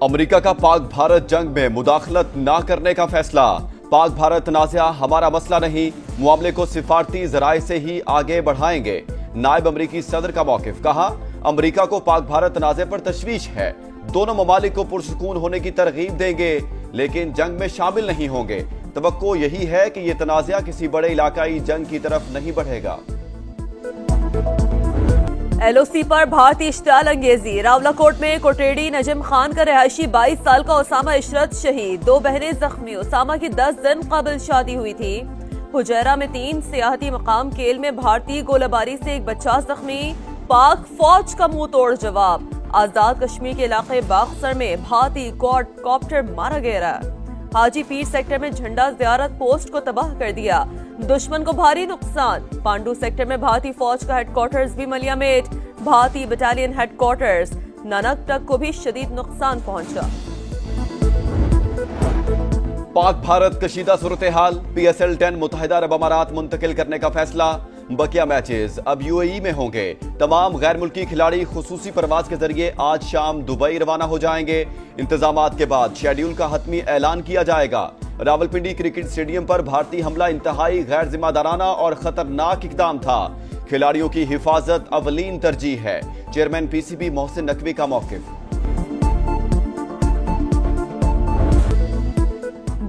امریکہ کا پاک بھارت جنگ میں مداخلت نہ کرنے کا فیصلہ۔ پاک بھارت تنازع ہمارا مسئلہ نہیں، معاملے کو سفارتی ذرائع سے ہی آگے بڑھائیں گے۔ نائب امریکی صدر کا موقف، کہا امریکہ کو پاک بھارت تنازع پر تشویش ہے، دونوں ممالک کو پرسکون ہونے کی ترغیب دیں گے لیکن جنگ میں شامل نہیں ہوں گے۔ توقع یہی ہے کہ یہ تنازع کسی بڑے علاقائی جنگ کی طرف نہیں بڑھے گا۔ ایل او سی پر بھارتی اشتعال انگیزی، راولاکوٹ میں کوٹیڑی نجم خان کا رہائشی 22 سال کا اسامہ عشرت شہید، 2 بہنیں زخمی۔ اسامہ کی 10 دن قبل شادی ہوئی تھی۔ حجیرہ میں 3 سیاحتی مقام کیل میں بھارتی گولہ باری سے ایک بچہ زخمی، پاک فوج کا منہ توڑ جواب۔ آزاد کشمیر کے علاقے باغسر میں بھارتی کوڈ کاپٹر مارا گیا۔ حاجی پیر سیکٹر میں جھنڈا زیارت پوسٹ کو تباہ کر دیا، دشمن کو بھاری نقصان۔ پانڈو سیکٹر میں بھارتی فوج کا ہیڈ کوارٹرز بھی ملیا میٹ، بھارتی بٹالین ہیڈ کوارٹرز نانک ٹک کو بھی شدید نقصان پہنچا۔ پاک بھارت کشیدہ صورتحال، پی ایس ایل 10 متحدہ عرب امارات منتقل کرنے کا فیصلہ۔ بقیہ میچز اب یو اے ای میں ہوں گے۔ تمام غیر ملکی کھلاڑی خصوصی پرواز کے ذریعے آج شام دبئی روانہ ہو جائیں گے۔ انتظامات کے بعد شیڈیول کا حتمی اعلان کیا جائے گا۔ راولپنڈی کرکٹ اسٹیڈیم پر بھارتی حملہ انتہائی غیر ذمہ دارانہ اور خطرناک اقدام تھا۔ کھلاڑیوں کی حفاظت اولین ترجیح ہے، chairman P C B Mohsin Naqvi کا موقف۔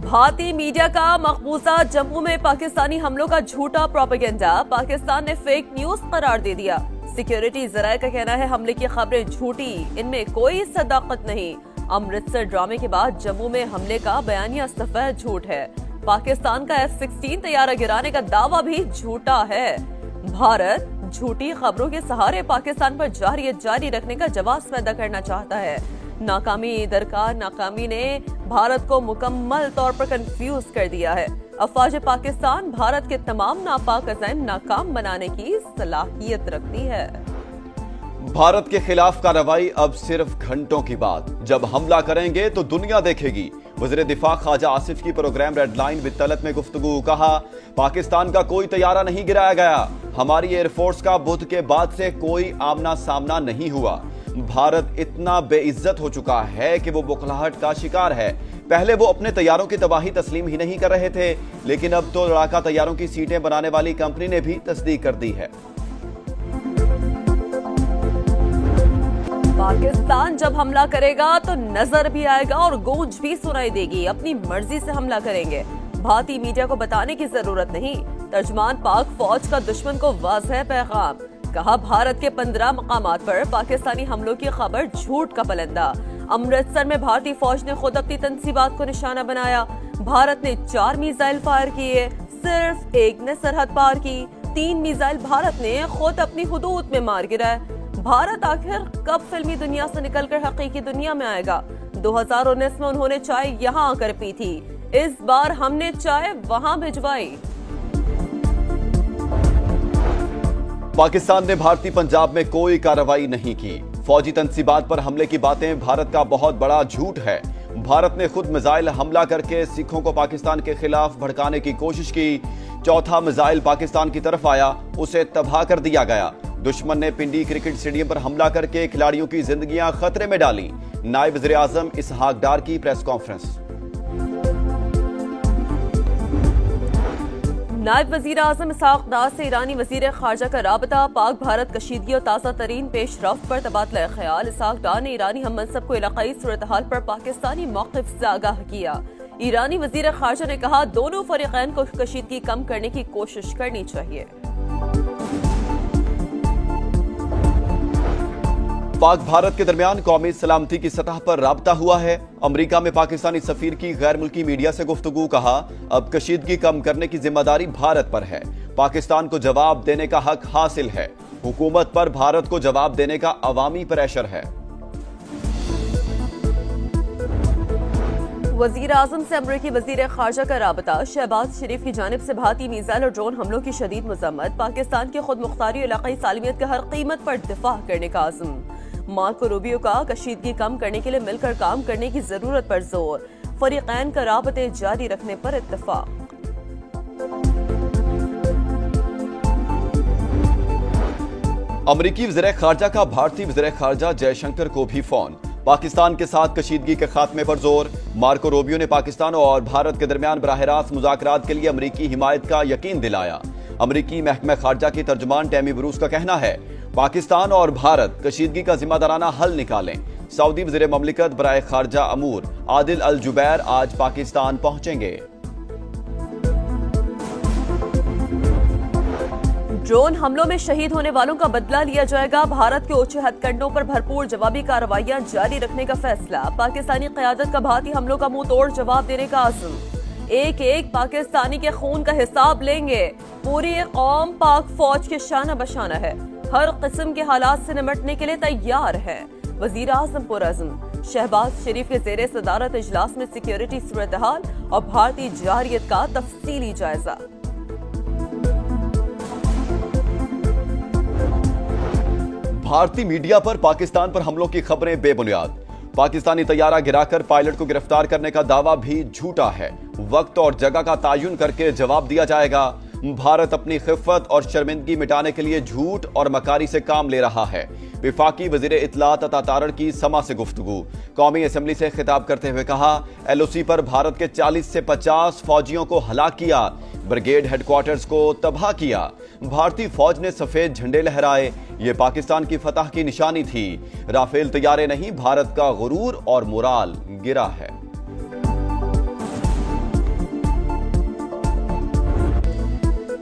بھارتی میڈیا کا مقبوضہ جموں میں پاکستانی حملوں کا جھوٹا پروپیگنڈا، پاکستان نے فیک نیوز قرار دے دیا۔ سیکیورٹی ذرائع کا کہنا ہے حملے کی خبریں جھوٹی، ان میں کوئی صداقت نہیں۔ امرتسر ڈرامے کے بعد جموں میں حملے کا بیانیہ سفید جھوٹ ہے۔ پاکستان کا F-16 طیارہ گرانے کا دعویٰ بھی جھوٹا ہے۔ بھارت جھوٹی خبروں کے سہارے پاکستان پر جارحیت جاری رکھنے کا جواز پیدا کرنا چاہتا ہے۔ ناکامی درکار ناکامی نے بھارت کو مکمل طور پر کنفیوز کر دیا ہے۔ افواج پاکستان بھارت کے تمام ناپاک عزائم ناکام بنانے کی صلاحیت رکھتی ہے۔ بھارت کے خلاف کارروائی اب صرف گھنٹوں کی بات، جب حملہ کریں گے تو دنیا دیکھے گی۔ وزیر دفاع خواجہ آصف کی programme red line with Talat میں گفتگو، کہا پاکستان کا کوئی طیارہ نہیں گرایا گیا، ہماری ایئر فورس کا بدھ کے بعد سے کوئی آمنا سامنا نہیں ہوا۔ بھارت اتنا بے عزت ہو چکا ہے کہ وہ بخلاہٹ کا شکار ہے۔ پہلے وہ اپنے طیاروں کی تباہی تسلیم ہی نہیں کر رہے تھے، لیکن اب تو لڑاکا طیاروں کی سیٹیں بنانے والی کمپنی نے بھی تصدیق کر دی ہے۔ پاکستان جب حملہ کرے گا تو نظر بھی آئے گا اور گونج بھی سنائی دے گی، اپنی مرضی سے حملہ کریں گے، بھارتی میڈیا کو بتانے کی ضرورت نہیں۔ ترجمان پاک فوج کا دشمن کو واضح پیغام، کہا بھارت کے 15 مقامات پر پاکستانی حملوں کی خبر جھوٹ کا پلندہ۔ امرتسر میں بھارتی فوج نے خود اپنی تنصیبات کو نشانہ بنایا، بھارت نے 4 میزائل فائر کیے، صرف ایک نے سرحد پار کی، 3 میزائل بھارت نے خود اپنی حدود میں مار گرائے۔ بھارت آخر کب فلمی دنیا سے نکل کر حقیقی دنیا میں آئے گا؟ 2019 میں انہوں نے چائے یہاں آ کر پی تھی، اس بار ہم نے چائے وہاں بھجوائی۔ پاکستان نے بھارتی پنجاب میں کوئی کارروائی نہیں کی، فوجی تنصیبات پر حملے کی باتیں بھارت کا بہت بڑا جھوٹ ہے۔ بھارت نے خود میزائل حملہ کر کے سکھوں کو پاکستان کے خلاف بھڑکانے کی کوشش کی۔ چوتھا میزائل پاکستان کی طرف آیا، اسے تباہ کر دیا گیا۔ دشمن نے پنڈی کرکٹ اسٹیڈیم پر حملہ کر کے کھلاڑیوں کی زندگیاں خطرے میں ڈالیں۔ نائب وزیر اعظم اسحاق ڈار کی پریس کانفرنس۔ نائب وزیر اعظم اسحاق ڈار سے ایرانی وزیر خارجہ کا رابطہ، پاک بھارت کشیدگی اور تازہ ترین پیش رفت پر تبادلہ خیال۔ اسحاق ڈار نے ایرانی ہم منصب کو علاقائی صورتحال پر پاکستانی موقف سے آگاہ کیا۔ ایرانی وزیر خارجہ نے کہا دونوں فریقین کو کشیدگی کم کرنے کی کوشش کرنی چاہیے۔ پاک بھارت کے درمیان قومی سلامتی کی سطح پر رابطہ ہوا ہے۔ امریکہ میں پاکستانی سفیر کی غیر ملکی میڈیا سے گفتگو، کہا اب کشیدگی کم کرنے کی ذمہ داری بھارت پر ہے، پاکستان کو جواب دینے کا حق حاصل ہے، حکومت پر بھارت کو جواب دینے کا عوامی پریشر ہے۔ وزیر اعظم سے امریکی وزیر خارجہ کا رابطہ، شہباز شریف کی جانب سے بھارتی میزائل اور ڈرون حملوں کی شدید مذمت، پاکستان کی خود مختاری اور علاقائی سالمیت کا ہر قیمت پر دفاع کرنے کا عزم۔ مارکو روبیو کا کشیدگی کم کرنے کے لیے مل کر کام کرنے کی ضرورت پر زور، فریقین کا رابطے جاری رکھنے پر اتفاق۔ امریکی وزیر خارجہ کا بھارتی وزیر خارجہ جے شنکر کو بھی فون، پاکستان کے ساتھ کشیدگی کے خاتمے پر زور۔ مارکو روبیو نے پاکستان اور بھارت کے درمیان براہ راست مذاکرات کے لیے امریکی حمایت کا یقین دلایا۔ امریکی محکمہ خارجہ کی ترجمان ٹیمی بروس کا کہنا ہے پاکستان اور بھارت کشیدگی کا ذمہ دارانہ حل نکالیں۔ سعودی وزیر مملکت برائے خارجہ امور عادل الجبیر آج پاکستان پہنچیں گے۔ ڈرون حملوں میں شہید ہونے والوں کا بدلہ لیا جائے گا۔ بھارت کے اونچے ہتھ کنڈوں پر بھرپور جوابی کارروائیاں جاری رکھنے کا فیصلہ۔ پاکستانی قیادت کا بھارتی حملوں کا منہ توڑ جواب دینے کا عزم۔ ایک ایک پاکستانی کے خون کا حساب لیں گے۔ پوری قوم پاک فوج کے شانہ بشانہ ہے، ہر قسم کے حالات سے نمٹنے کے لیے تیار ہے۔ وزیر اعظم پرعزم۔ شہباز شریف کے زیر صدارت اجلاس میں سیکیورٹی صورتحال اور بھارتی جارحیت کا تفصیلی جائزہ۔ بھارتی میڈیا پر پاکستان پر حملوں کی خبریں بے بنیاد۔ پاکستانی طیارہ گرا کر پائلٹ کو گرفتار کرنے کا دعویٰ بھی جھوٹا ہے۔ وقت اور جگہ کا تعین کر کے جواب دیا جائے گا۔ بھارت اپنی خفت اور شرمندگی مٹانے کے لیے جھوٹ اور مکاری سے کام لے رہا ہے۔ وفاقی وزیر اطلاعات عطا تارڑ کی سما سے گفتگو۔ قومی اسمبلی سے خطاب کرتے ہوئے کہا ایل او سی پر بھارت کے 40 سے 50 فوجیوں کو ہلاک کیا، بریگیڈ ہیڈ کوارٹرز کو تباہ کیا۔ بھارتی فوج نے سفید جھنڈے لہرائے، یہ پاکستان کی فتح کی نشانی تھی۔ رافیل طیارے نہیں، بھارت کا غرور اور مورال گرا ہے۔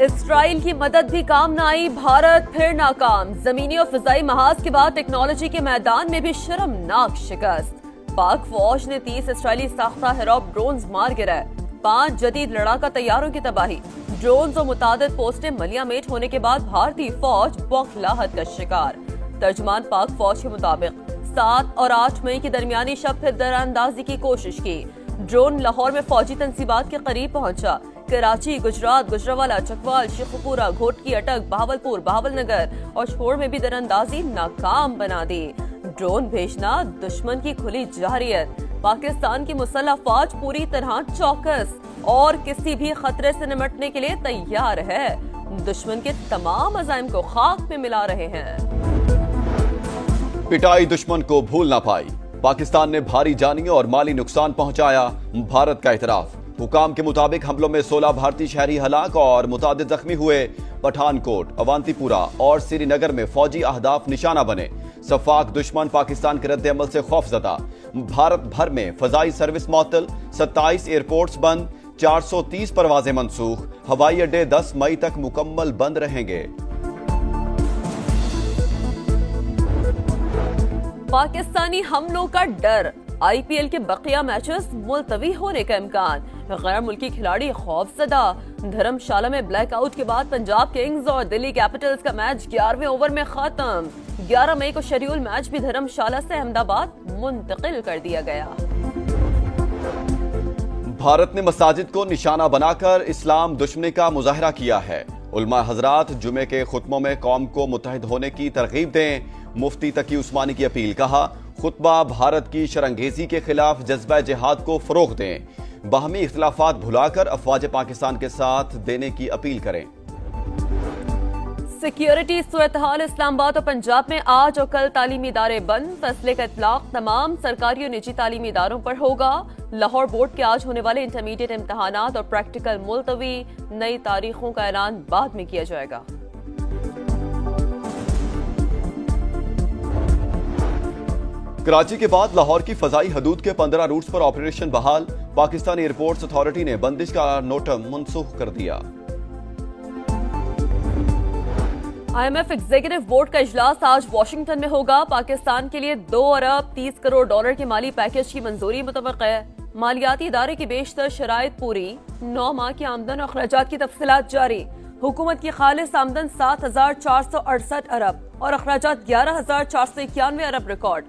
اسرائیل کی مدد بھی کام نہ آئی، بھارت پھر ناکام۔ زمینی اور فضائی محاذ کے بعد ٹیکنالوجی کے میدان میں بھی شرمناک شکست۔ پاک فوج نے 30 اسرائیلی ساختہ ہیروپ ڈرونز مار گرائے، 5 جدید لڑاکا طیاروں کی تباہی۔ ڈرونز اور متعدد پوسٹیں ملیا میٹ ہونے کے بعد بھارتی فوج بوکھلاہٹ کا شکار۔ ترجمان پاک فوج کے مطابق 7 اور 8 مئی کی درمیانی شب پھر دراندازی کی کوشش کی۔ ڈرون لاہور میں فوجی تنصیبات کے قریب پہنچا۔ کراچی، گجرات، گجرانوالہ، چکوال، شیخوپورہ، گھوٹکی، اٹک، بہاولپور، بہاول نگر اور شور میں بھی دراندازی ناکام بنا دی۔ ڈرون بھیجنا دشمن کی کھلی جارحیت۔ پاکستان کی مسلح افواج پوری طرح چوکس اور کسی بھی خطرے سے نمٹنے کے لیے تیار ہے۔ دشمن کے تمام عزائم کو خاک میں ملا رہے ہیں۔ پٹائی دشمن کو بھول نہ پائی، پاکستان نے بھاری جانی اور مالی نقصان پہنچایا، بھارت کا اعتراف۔ حکام کے مطابق حملوں میں 16 بھارتی شہری ہلاک اور متعدد زخمی ہوئے۔ پٹھان کوٹ، اونتی پورہ اور سری نگر میں فوجی اہداف نشانہ بنے۔ سفاک دشمن پاکستان کے رد عمل سے خوف زدہ۔ بھارت بھر میں فضائی سروس معطل، 27 ایئرپورٹس بند، 430 پروازیں منسوخ۔ ہوائی اڈے 10 مئی تک مکمل بند رہیں گے۔ پاکستانی حملوں کا ڈر، آئی پی ایل کے بقیہ میچز ملتوی ہونے کا امکان۔ غیر ملکی کھلاڑی خوف زدہ۔ دھرم شالہ میں بلیک آؤٹ کے بعد پنجاب کنگز اور دلی کیپٹلز کا میچ 11ویں اوور میں ختم۔ 11 مئی کو شیڈیول میچ بھی دھرم شالہ سے احمد آباد منتقل کر دیا گیا۔ بھارت نے مساجد کو نشانہ بنا کر اسلام دشمنی کا مظاہرہ کیا ہے۔ علماء حضرات جمعے کے خطبوں میں قوم کو متحد ہونے کی ترغیب دیں۔ مفتی تقی عثمانی کی اپیل، کہا خطبہ بھارت کی شرانگیزی کے خلاف جذبہ جہاد کو فروغ دیں، باہمی اختلافات بھلا کر افواج پاکستان کے ساتھ دینے کی اپیل کریں۔ سیکیورٹی صورتحال اسلام آباد اور پنجاب میں آج اور کل تعلیمی ادارے بند۔ فیصلے کا اطلاق تمام سرکاری اور نجی تعلیمی اداروں پر ہوگا۔ لاہور بورڈ کے آج ہونے والے انٹرمیڈیٹ امتحانات اور پریکٹیکل ملتوی، نئی تاریخوں کا اعلان بعد میں کیا جائے گا۔ کراچی کے بعد لاہور کی فضائی حدود کے 15 روٹس پر آپریشن بحال۔ پاکستانی ایئرپورٹس اتھارٹی نے بندش کا نوٹم منسوخ کر دیا۔ I M F executive board کا اجلاس آج واشنگٹن میں ہوگا۔ پاکستان کے لیے 2 ارب 30 کروڑ ڈالر کے مالی پیکج کی منظوری متوقع ہے۔ مالیاتی ادارے کی بیشتر شرائط پوری، 9 ماہ کی آمدن اور اخراجات کی تفصیلات جاری۔ حکومت کی خالص آمدن 7,468 ارب اور اخراجات 11,491 ارب ریکارڈ۔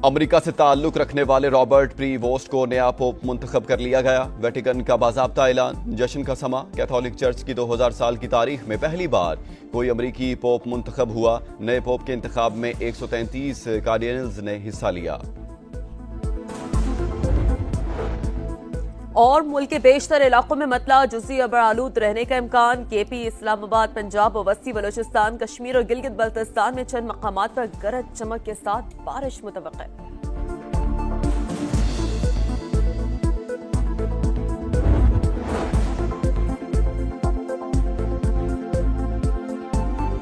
امریکہ سے تعلق رکھنے والے رابرٹ پری ووسٹ کو نیا پوپ منتخب کر لیا گیا۔ ویٹیکن کا باضابطہ اعلان، جشن کا سما۔ کیتھولک چرچ کی 2000 سال کی تاریخ میں پہلی بار کوئی امریکی پوپ منتخب ہوا۔ نئے پوپ کے انتخاب میں 133 کارڈینلز نے حصہ لیا۔ اور ملک کے بیشتر علاقوں میں مطلع جزئی ابر آلود رہنے کا امکان. کے پی، اسلام آباد، پنجاب، وسطی بلوچستان، کشمیر اور گلگت بلتستان میں چند مقامات پر گرج چمک کے ساتھ بارش متوقع.